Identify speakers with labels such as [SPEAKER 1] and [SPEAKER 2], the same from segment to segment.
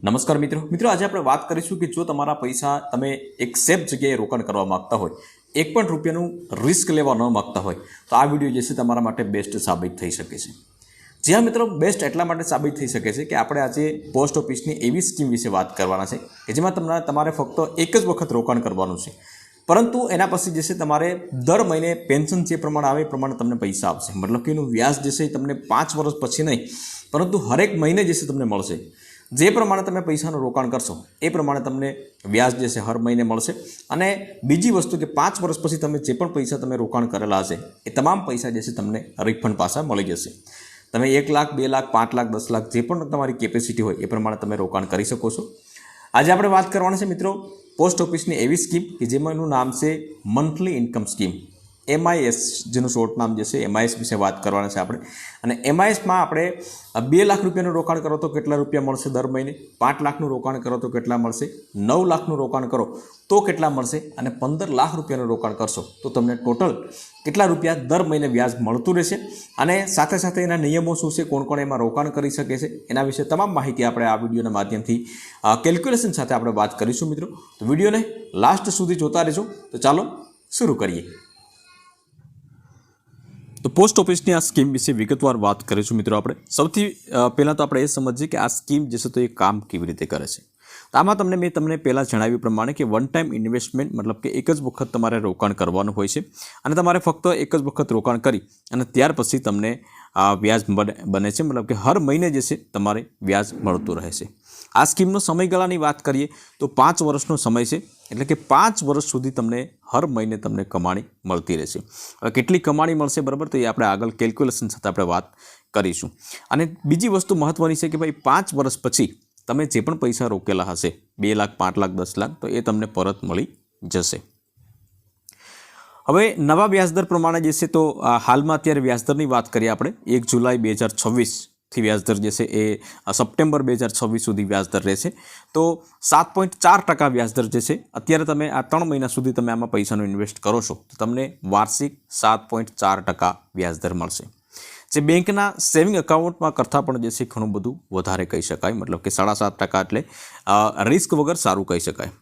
[SPEAKER 1] નમસ્કાર મિત્રો આજે આપણે વાત કરીશું કે જો તમારા પૈસા તમે એક સેફ જગ્યાએ રોકાણ કરવા માંગતા હોય, એક પણ રૂપિયાનું રિસ્ક લેવા ન માંગતા હોય તો આ વિડીયો જે છે તમારા માટે બેસ્ટ સાબિત થઈ શકે છે। જ્યાં મિત્રો બેસ્ટ એટલા માટે સાબિત થઈ શકે છે કે આપણે આજે પોસ્ટ ઓફિસની એવી સ્કીમ વિશે વાત કરવાના છે કે જેમાં તમારે ફક્ત એક જ વખત રોકાણ કરવાનું છે, પરંતુ એના પછી જે છે તમારે દર મહિને પેન્શન જે પ્રમાણે આવે એ પ્રમાણે તમને પૈસા આપશે। મતલબ કે એનું વ્યાજ જે છે તમને 5 વર્ષ પછી નહીં પરંતુ હરેક મહિને જે છે તમને મળશે। જે પ્રમાણે તમે પૈસાનું રોકાણ કરશો એ પ્રમાણે તમને વ્યાજ જે છે હર મહિને મળશે। અને બીજી વસ્તુ કે 5 વર્ષ પછી તમે જે પણ પૈસા તમે રોકાણ કરેલા હશે એ તમામ પૈસા જે છે તમને રિફંડ પાછા મળી જશે। તમે 1 લાખ 2 લાખ 5 લાખ 10 લાખ જે પણ તમારી કેપેસિટી હોય એ પ્રમાણે તમે રોકાણ કરી શકો છો। આજે આપણે વાત કરવાની છે મિત્રો પોસ્ટ ઓફિસની એવી સ્કીમ કે જેમાંનું નામ છે મંથલી ઇન્કમ સ્કીમ, MIS જેનું શોર્ટ નામ જે છે MIS વિશે વાત કરવાના છે આપણે। અને MISમાં આપણે 2 લાખ રૂપિયાનું રોકાણ કરો તો કેટલા રૂપિયા મળશે દર મહિને, 5 લાખનું રોકાણ કરો તો કેટલા મળશે, 9 લાખનું રોકાણ કરો તો કેટલા મળશે અને 15 લાખ રૂપિયાનું રોકાણ કરશો તો તમને ટોટલ કેટલા રૂપિયા દર મહિને વ્યાજ મળતું રહેશે। અને સાથે સાથે એના નિયમો શું છે, કોણ કોણ એમાં રોકાણ કરી શકે છે, એના વિશે તમામ માહિતી આપણે આ વિડીયોના માધ્યમથી કેલ્ક્યુલેશન સાથે આપણે વાત કરીશું મિત્રો। તો વિડીયોને લાસ્ટ સુધી જોતા રહેજો। તો ચાલો શરૂ કરીએ। તો પોસ્ટ ઓફિસની આ સ્કીમ વિશે વિગતવાર વાત કરીશું મિત્રો। આપણે સૌથી પહેલાં તો આપણે એ સમજીએ કે આ સ્કીમ જે છે તો એ કામ કેવી રીતે કરે છે। તો આમાં મેં તમને પહેલાં જણાવ્યું પ્રમાણે કે વન ટાઈમ ઇન્વેસ્ટમેન્ટ મતલબ કે એક જ વખત તમારે રોકાણ કરવાનું હોય છે અને તમારે ફક્ત એક જ વખત રોકાણ કરી અને ત્યાર પછી તમને વ્યાજ બને છે, મતલબ કે હર મહિને જે છે તમારે વ્યાજ મળતું રહે છે। આ સ્કીમનો સમયગાળાની વાત કરીએ તો 5 વર્ષનો સમય છે, એટલે કે 5 વર્ષ સુધી તમને હર મહિને તમને કમાણી મળતી રહેશે। હવે કેટલી કમાણી મળશે બરાબર તો એ આપણે આગળ કેલ્ક્યુલેશન સાથે આપણે વાત કરીશું। અને બીજી વસ્તુ મહત્ત્વની છે કે ભાઈ 5 વર્ષ પછી તમે જે પણ પૈસા રોકેલા હશે 2 લાખ 5 લાખ 10 લાખ તો એ તમને પરત મળી જશે। હવે નવા વ્યાજદર પ્રમાણે જે છે તો હાલમાં અત્યારે વ્યાજદરની વાત કરીએ આપણે 1 જુલાઈ 2026થી વ્યાજદર જે છે એ સપ્ટેમ્બર 2026 સુધી વ્યાજદર રહેશે। તો 7.4% વ્યાજદર જે છે અત્યારે તમે આ 3 મહિના સુધી તમે આમાં પૈસાનું ઇન્વેસ્ટ કરો છો તો તમને વાર્ષિક 7.4% વ્યાજદર મળશે, જે બેંકના સેવિંગ એકાઉન્ટમાં કરતાં પણ જે છે ઘણું બધું વધારે કહી શકાય, મતલબ કે 7.5% એટલે રિસ્ક વગર સારું કહી શકાય।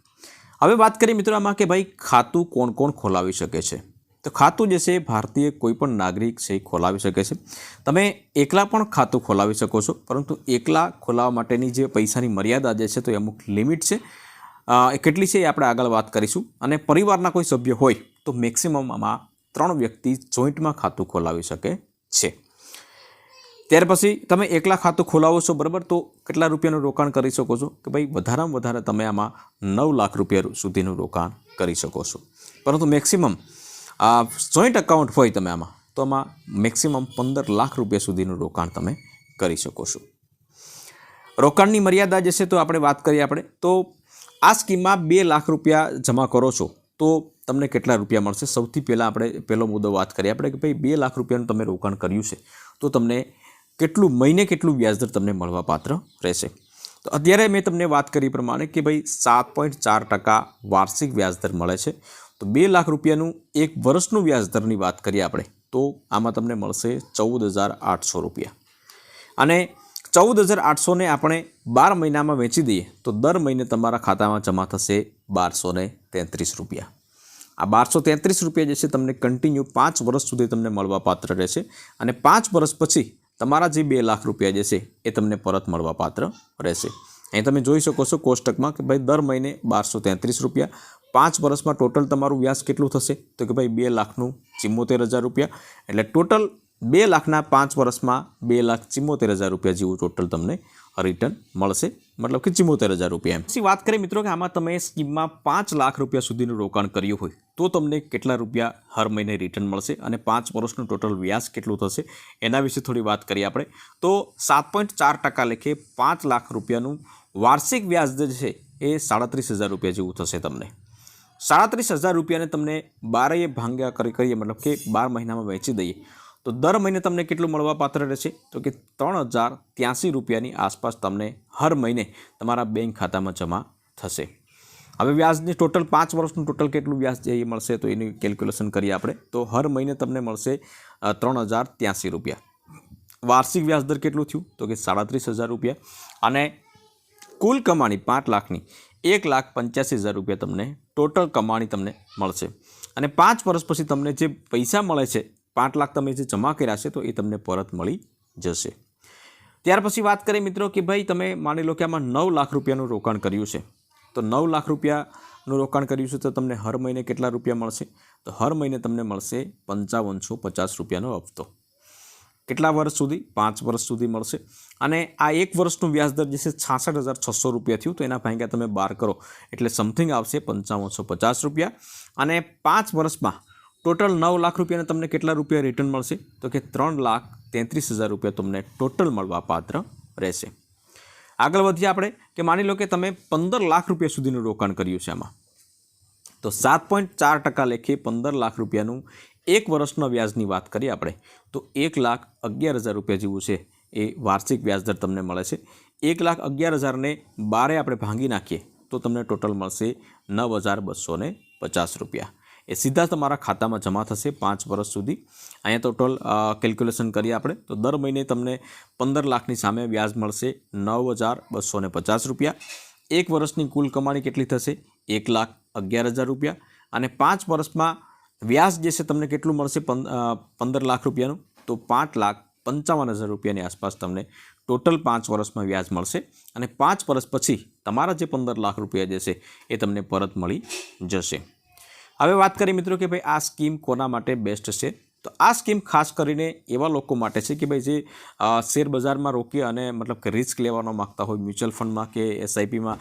[SPEAKER 1] હવે વાત કરીએ મિત્રો આમાં કે ભાઈ ખાતું કોણ કોણ ખોલાવી શકે છે। તો ખાતું જે છે ભારતીય કોઈ પણ નાગરિક છે ખોલાવી શકે છે। તમે એકલા પણ ખાતું ખોલાવી શકો છો, પરંતુ એકલા ખોલાવવા માટેની જે પૈસાની મર્યાદા જે છે તો એ અમુક લિમિટ છે, એ કેટલી છે એ આપણે આગળ વાત કરીશું। અને પરિવારના કોઈ સભ્ય હોય તો મેક્સિમમમાં 3 વ્યક્તિ જોઈન્ટમાં ખાતું ખોલાવી શકે છે। ત્યાર પછી તમે એકલા ખાતું ખોલાવો છો બરાબર તો કેટલા રૂપિયાનું રોકાણ કરી શકો છો કે ભાઈ વધારેમાં વધારે તમે આમાં 9 લાખ રૂપિયા સુધીનું રોકાણ કરી શકો છો, પરંતુ મેક્સિમમ જોઈન્ટ એકાઉન્ટ હોય તમે આમાં તો આમાં મેક્સિમમ 15 લાખ રૂપિયા સુધીનું રોકાણ તમે કરી શકો છો। રોકાણની મર્યાદા જે છે તો આપણે વાત કરીએ તો આ સ્કીમમાં 2 લાખ રૂપિયા જમા કરો છો તો તમને કેટલા રૂપિયા મળશે। સૌથી પહેલાં આપણે પહેલો મુદ્દો વાત કરીએ કે ભાઈ 2 લાખ રૂપિયાનું તમે રોકાણ કર્યું છે તો તમને કેટલું મહિને કેટલું વ્યાજદર તમને મળવા પાત્ર રહેશે। તો અત્યારે મેં તમને વાત કરી પ્રમાણે કે ભાઈ 7.4% વાર્ષિક વ્યાજદર મળે છે, તો 2 લાખ રૂપિયાનું એક વર્ષનું વ્યાજદરની વાત કરીએ આપણે તો આમાં તમને મળશે 14,800 રૂપિયા। અને 14,800ને આપણે 12 મહિનામાં વેચી દઈએ તો દર મહિને તમારા ખાતામાં જમા થશે 1,233 રૂપિયા। આ 1,233 રૂપિયા જે છે તમને કન્ટિન્યુ 5 વર્ષ સુધી તમને મળવા પાત્ર રહેશે। અને 5 વર્ષ પછી તમારા જે 2 લાખ રૂપિયા જે છે એ તમને પરત મળવા પાત્ર રહેશે। અહીં તમે જોઈ શકો છો કોષ્ટકમાં કે ભાઈ દર મહિને 1,233 રૂપિયા, 5 વર્ષમાં ટોટલ તમારું વ્યાજ કેટલું થશે તો કે ભાઈ 2,74,000 રૂપિયા, એટલે ટોટલ 2 લાખના 5 વર્ષમાં 2,74,000 રૂપિયા જેવું ટોટલ તમને રિટર્ન મળશે, મતલબ કે 74,000 રૂપિયા। પછી વાત કરીએ મિત્રો કે આમાં તમે સ્કીમમાં 5 લાખ રૂપિયા સુધીનું રોકાણ કર્યું હોય તો તમને કેટલા રૂપિયા હર મહિને રિટર્ન મળશે અને 5 વર્ષનું ટોટલ વ્યાજ કેટલું થશે એના વિશે થોડી વાત કરીએ આપણે। તો 7.4% લેખે 5 લાખ રૂપિયાનું વાર્ષિક વ્યાજ જે છે એ 37,000 રૂપિયા જેવું થશે તમને। 37,000 રૂપિયાને તમને 12 ભાગ્યા કરીએ મતલબ કે 12 મહિનામાં વેચી દઈએ તો દર મહિને તમને કેટલું મળવા પાત્ર રહેશે તો કે 3,083 રૂપિયાની આસપાસ તમને હર મહિને તમારા બેંક ખાતામાં જમા થશે। હવે વ્યાજની ટોટલ 5 વર્ષનું ટોટલ કેટલું વ્યાજ છે એ મળશે તો એની કેલ્ક્યુલેશન કરીએ આપણે તો હર મહિને તમને મળશે 3,083 રૂપિયા। વાર્ષિક વ્યાજદર કેટલું થયું તો કે 37,000 રૂપિયા। અને કુલ કમાણી 5 લાખની 1,85,000 રૂપિયા તમને ટોટલ કમાણી તમને મળશે અને 5 વર્ષ પછી તમને જે પૈસા મળે છે 5 લાખ તમે જે જમા કર્યા છે તો એ તમને પરત મળી જશે। ત્યાર પછી વાત કરીએ મિત્રો કે ભાઈ તમે માની લો કે આમાં 9 લાખ રૂપિયાનું રોકાણ કર્યું છે તો 9 લાખ રૂપિયાનું રોકાણ કર્યું છે તો તમને હર મહિને કેટલા રૂપિયા મળશે તો હર મહિને તમને મળશે 5550 રૂપિયાનો હપ્તો। કેટલા વર્ષ સુધી 5 વર્ષ સુધી મળશે અને આ એક વર્ષનું વ્યાજદર જે છે 66,600 રૂપિયા થયું તો એના ભાગ્યા તમે 12 કરો એટલે સમથિંગ આવશે 5550 રૂપિયા અને 5 વર્ષમાં ટોટલ 9 લાખ રૂપિયાને તમને કેટલા રૂપિયા રિટર્ન મળશે તો કે 3,33,000 રૂપિયા તમને ટોટલ મળવા પાત્ર રહેશે। આગળ વધીએ આપણે કે માની લો કે તમે 15 લાખ રૂપિયા સુધીનું રોકાણ કર્યું છે આમાં તો 7.4% લેખે 15 લાખ રૂપિયાનું એક વર્ષના વ્યાજની વાત કરીએ આપણે તો 1,11,000 રૂપિયા જેવું છે એ વાર્ષિક વ્યાજદર તમને મળે છે। 1,11,000ને 12 આપણે ભાંગી નાખીએ તો તમને ટોટલ મળશે 9,250 રૂપિયા। એ સીધા તમારા ખાતામાં જમા થશે 5 વર્ષ સુધી। અહીંયા ટોટલ કેલ્ક્યુલેશન કરીએ આપણે તો દર મહિને તમને 15 લાખની સામે વ્યાજ મળશે 9,250 રૂપિયા। એક વર્ષની કુલ કમાણી કેટલી થશે 1,11,000 રૂપિયા અને 5 વર્ષમાં વ્યાજ જે છે તમને કેટલું મળશે 15 લાખ રૂપિયાનું તો 5,55,000 રૂપિયાની આસપાસ તમને ટોટલ 5 વર્ષમાં વ્યાજ મળશે અને 5 વર્ષ પછી તમારા જે 15 લાખ રૂપિયા જે છે એ તમને પરત મળી જશે। હવે વાત કરીએ મિત્રો કે ભાઈ આ સ્કીમ કોના માટે બેસ્ટ છે તો આ સ્કીમ ખાસ કરીને એવા લોકો માટે છે કે ભાઈ જે શેર બજારમાં રોકી અને મતલબ કે રિસ્ક લેવા ન માગતા હોય મ્યુચ્યુઅલ ફંડમાં કે એસઆઈપીમાં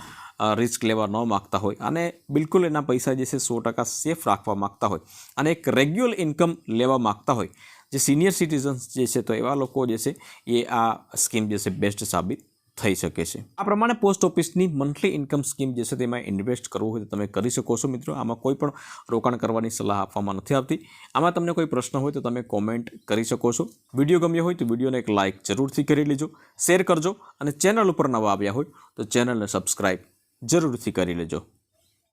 [SPEAKER 1] રિસ્ક લેવા ન માગતા હોય અને બિલકુલ એના પૈસા જે છે 100% સેફ રાખવા માગતા હોય અને એક રેગ્યુલર ઇન્કમ લેવા માગતા હોય જે સિનિયર સિટીઝન્સ જે છે તો એવા લોકો જે છે એ આ સ્કીમ જે છે બેસ્ટ સાબિત થઈ શકે છે। આ પ્રમાણે પોસ્ટ ઓફિસની મંથલી ઇન્કમ સ્કીમ જે છે તેમાં ઇન્વેસ્ટ કરવું હોય તો તમે કરી શકો છો મિત્રો। આમાં કોઈ પણ રોકાણ કરવાની સલાહ આપવામાં નથી આવતી। આમાં તમને કોઈ પ્રશ્ન હોય તો તમે કોમેન્ટ કરી શકો છો। વિડીયો ગમ્યો હોય તો વિડીયોને એક લાઇક જરૂરથી કરી લેજો, શેર કરજો અને ચેનલ ઉપર નવા આવ્યા હોય તો ચેનલને સબસ્ક્રાઈબ જરૂરથી કરી લેજો।